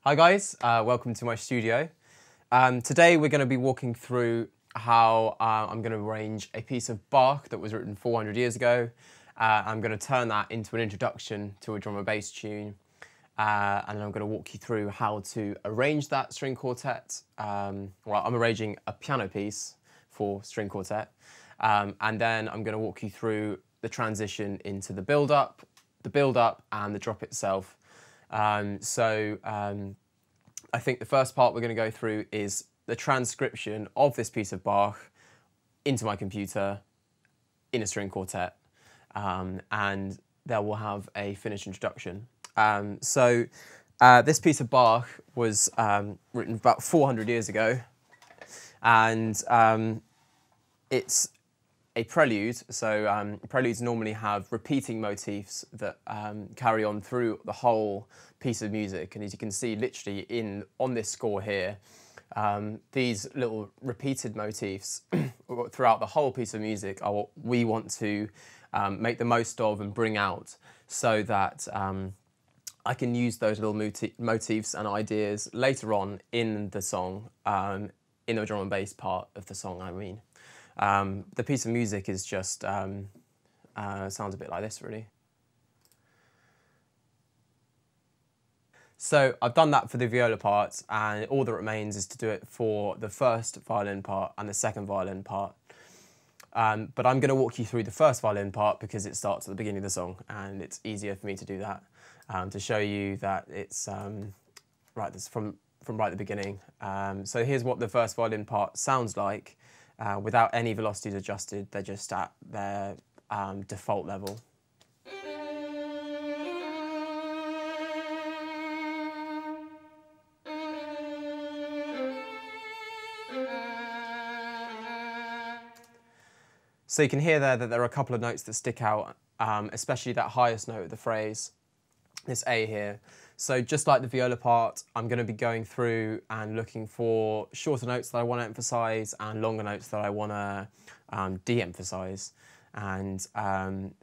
Hi guys, welcome to my studio. Today we're going to be walking through how I'm going to arrange a piece of Bach that was written 400 years ago. I'm going to turn that into an introduction to a drum and bass tune, and I'm going to walk you through how to arrange that string quartet. I'm arranging a piano piece for string quartet, and then I'm going to walk you through the transition into the build-up, and the drop itself. I think the first part we're going to go through is the transcription of this piece of Bach into my computer in a string quartet, and then we'll have a finished introduction. This piece of Bach was written about 400 years ago, and it's a prelude. So preludes normally have repeating motifs that carry on through the whole piece of music, and as you can see literally on this score here, these little repeated motifs throughout the whole piece of music are what we want to make the most of and bring out, so that I can use those little motifs and ideas later on in the song, in the drum and bass part of the song, I mean. The piece of music is just, sounds a bit like this, really. So I've done that for the viola part, and all that remains is to do it for the first violin part and the second violin part. But I'm going to walk you through the first violin part because it starts at the beginning of the song, and it's easier for me to do that, to show you that it's right, this from right at the beginning. So here's what the first violin part sounds like. Without any velocities adjusted, they're just at their default level. So you can hear there that there are a couple of notes that stick out, especially that highest note of the phrase, this A here. So just like the viola part, I'm going to be going through and looking for shorter notes that I want to emphasise and longer notes that I want to de-emphasise. And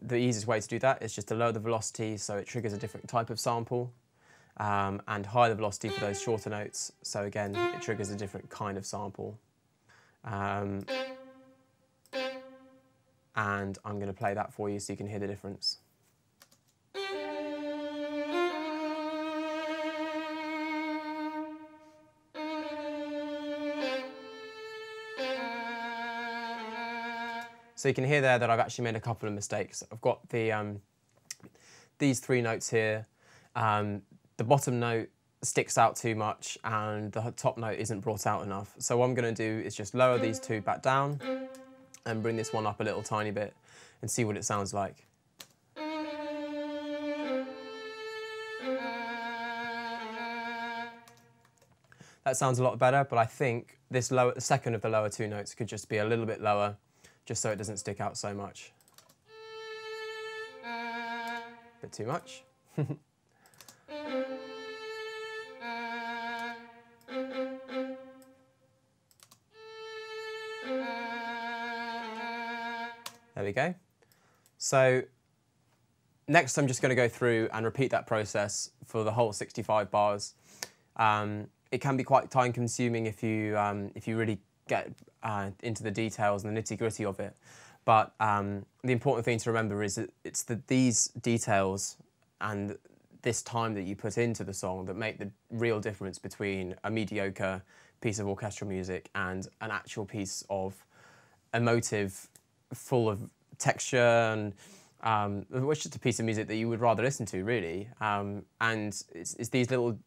the easiest way to do that is just to lower the velocity so it triggers a different type of sample, and higher the velocity for those shorter notes, so again it triggers a different kind of sample. And I'm going to play that for you so you can hear the difference. So you can hear there that I've actually made a couple of mistakes. I've got these three notes here. The bottom note sticks out too much and the top note isn't brought out enough. So what I'm going to do is just lower these two back down and bring this one up a little tiny bit and see what it sounds like. That sounds a lot better, but I think this the second of the lower two notes could just be a little bit lower, just so it doesn't stick out so much. Bit too much. There we go. So next I'm just going to go through and repeat that process for the whole 65 bars. It can be quite time consuming if you really get into the details and the nitty-gritty of it, but the important thing to remember is that it's these details and this time that you put into the song that make the real difference between a mediocre piece of orchestral music and an actual piece of emotive, full of texture, and it's just a piece of music that you would rather listen to, really. And it's these little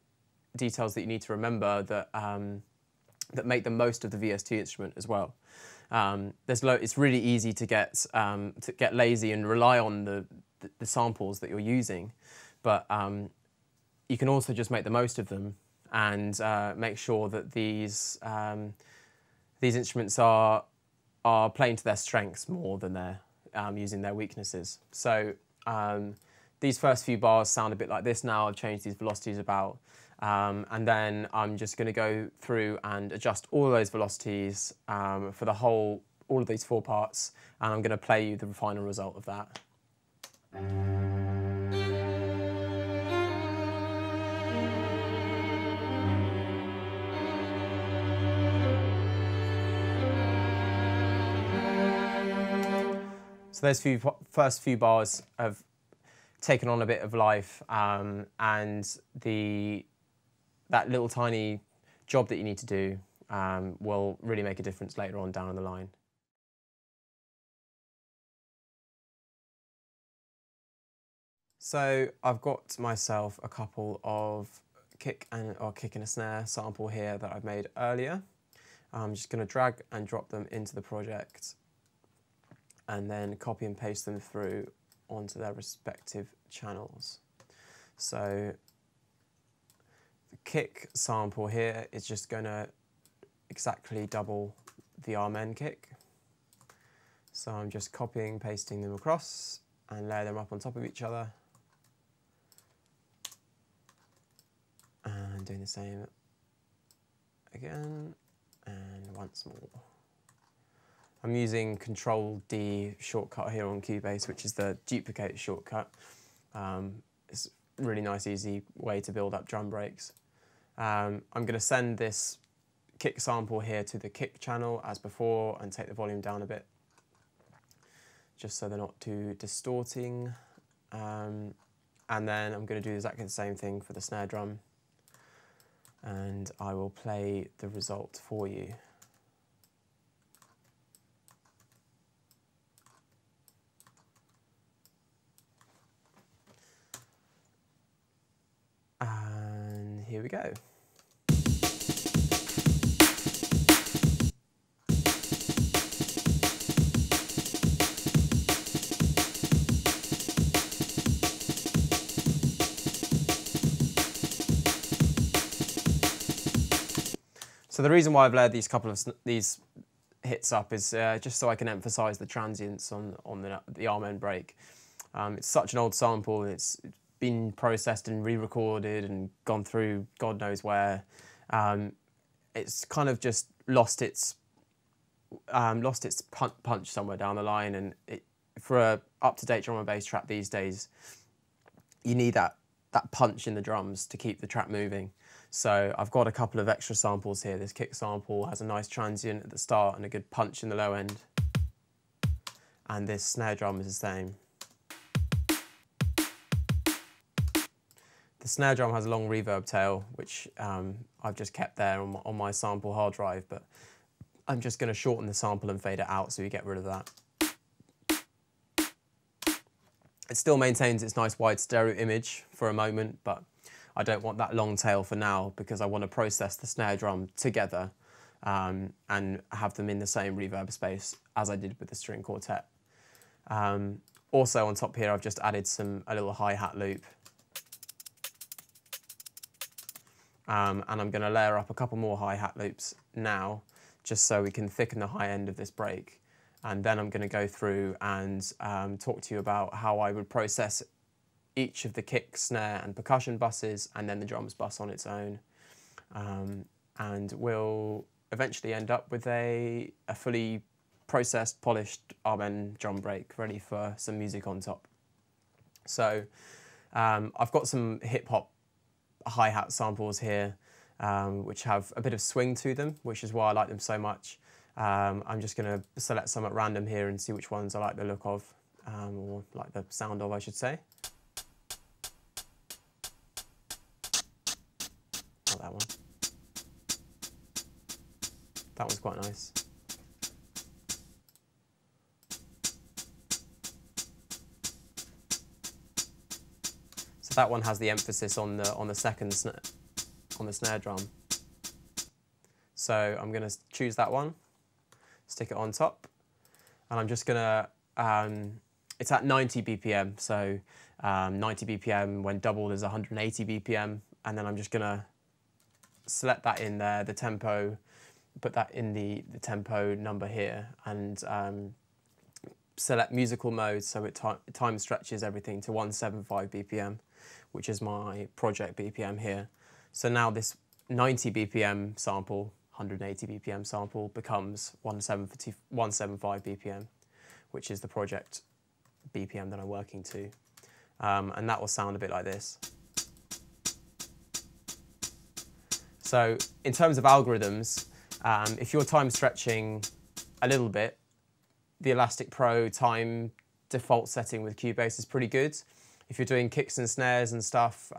details that you need to remember that that make the most of the VST instrument as well. It's really easy to get lazy and rely on the samples that you're using, but you can also just make the most of them and make sure that these instruments are playing to their strengths more than they're using their weaknesses. So these first few bars sound a bit like this now. I've changed these velocities about. And then I'm just going to go through and adjust all of those velocities for all of these four parts, and I'm going to play you the final result of that. So those first few bars have taken on a bit of life, and that little tiny job that you need to do will really make a difference later on down the line. So I've got myself a couple of kick and a snare sample here that I've made earlier. I'm just going to drag and drop them into the project and then copy and paste them through onto their respective channels. So the kick sample here is just going to exactly double the Amen kick. So I'm just copying, pasting them across and layer them up on top of each other. And doing the same again and once more. I'm using Control-D shortcut here on Cubase, which is the duplicate shortcut. It's a really nice, easy way to build up drum breaks. I'm going to send this kick sample here to the kick channel as before and take the volume down a bit, just so they're not too distorting. And then I'm going to do exactly the same thing for the snare drum, and I will play the result for you. And here we go. So the reason why I've layered these couple of these hits up is just so I can emphasise the transients on the Amen break. It's such an old sample, and it's been processed and re-recorded and gone through God knows where. It's kind of just lost its punch somewhere down the line, and for a up-to-date drum and bass track these days, you need that punch in the drums to keep the track moving. So I've got a couple of extra samples here. This kick sample has a nice transient at the start and a good punch in the low end. And this snare drum is the same. The snare drum has a long reverb tail, which I've just kept there on my sample hard drive, but I'm just going to shorten the sample and fade it out so you get rid of that. It still maintains its nice wide stereo image for a moment, but I don't want that long tail for now because I want to process the snare drum together and have them in the same reverb space as I did with the string quartet. Also on top here I've just added a little hi-hat loop. And I'm going to layer up a couple more hi-hat loops now just so we can thicken the high end of this break. And then I'm going to go through and talk to you about how I would process each of the kick, snare and percussion buses, and then the drums bus on its own. And we'll eventually end up with a fully processed, polished Amen drum break ready for some music on top. So I've got some hip-hop hi-hat samples here which have a bit of swing to them, which is why I like them so much. I'm just going to select some at random here and see which ones I like the look of, or like the sound of, I should say. Not that one. That one's quite nice. So that one has the emphasis on the second on the snare drum. So I'm going to choose that one, stick it on top, and I'm just going to, it's at 90 BPM, so 90 BPM when doubled is 180 BPM, and then I'm just going to select that in there, the tempo, put that in the tempo number here, and select musical mode so it time stretches everything to 175 BPM, which is my project BPM here. So now this 90 BPM sample, 180 BPM sample becomes 175 BPM, which is the project BPM that I'm working to. And that will sound a bit like this. So in terms of algorithms, if you're time stretching a little bit, the Elastic Pro time default setting with Cubase is pretty good. If you're doing kicks and snares and stuff,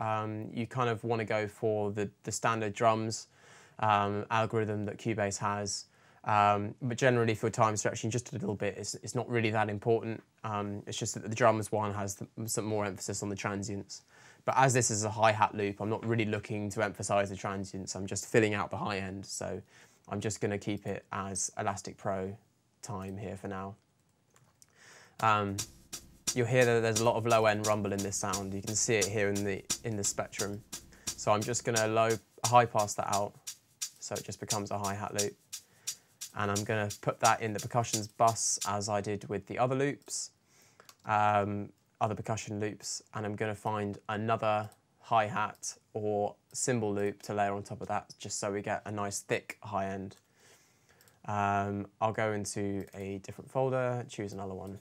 you kind of want to go for the standard drums algorithm that Cubase has. But generally for time stretching just a little bit, it's not really that important. It's just that the drums one has some more emphasis on the transients. But as this is a hi-hat loop, I'm not really looking to emphasize the transients, I'm just filling out the high end. So I'm just going to keep it as Elastic Pro time here for now. You'll hear that there's a lot of low end rumble in this sound. You can see it here in the spectrum. So I'm just going to high pass that out, so it just becomes a hi-hat loop. And I'm going to put that in the percussions bus as I did with the other loops, other percussion loops, and I'm going to find another hi-hat or cymbal loop to layer on top of that, just so we get a nice thick high end. I'll go into a different folder, choose another one.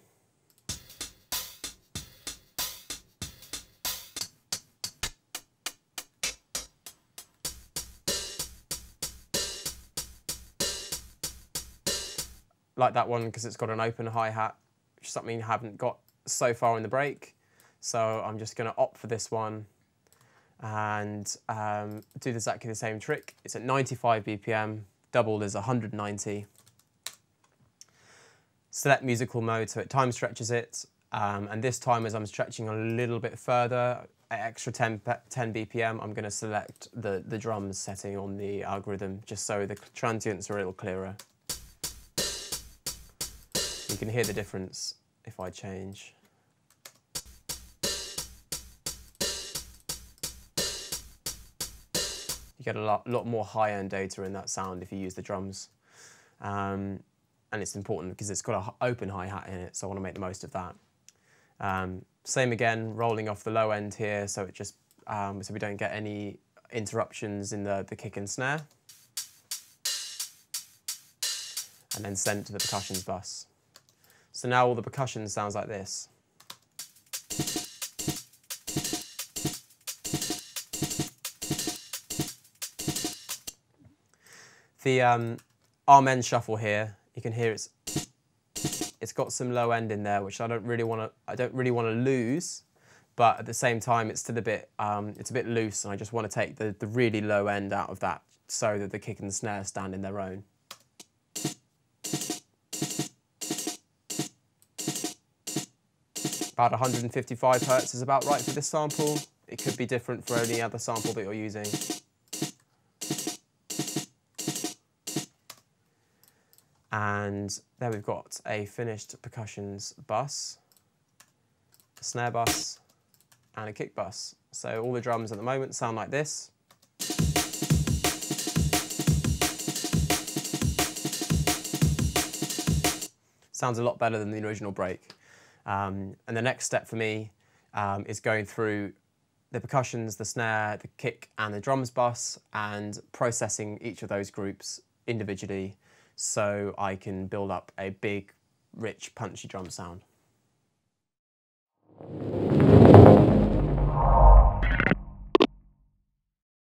Like that one because it's got an open hi-hat, which is something I haven't got so far in the break. So I'm just going to opt for this one and do exactly the same trick. It's at 95 BPM, double is 190. Select musical mode so it time stretches it. And this time as I'm stretching a little bit further, extra 10 BPM, I'm going to select the drums setting on the algorithm just so the transients are a little clearer. You can hear the difference if I change. You get a lot more high-end data in that sound if you use the drums. And it's important because it's got an open hi-hat in it, so I want to make the most of that. Same again, rolling off the low end here, so it just so we don't get any interruptions in the kick and snare. And then send it to the percussions bus. So now all the percussion sounds like this. The arm end shuffle here, you can hear it's got some low end in there, which I don't really want to lose, but at the same time it's still a bit loose, and I just want to take the really low end out of that so that the kick and the snare stand in their own. About 155 Hertz is about right for this sample. It could be different for any other sample that you're using. And there we've got a finished percussions bus, a snare bus, and a kick bus. So all the drums at the moment sound like this. Sounds a lot better than the original break. And the next step for me is going through the percussions, the snare, the kick and the drums bus and processing each of those groups individually so I can build up a big, rich, punchy drum sound.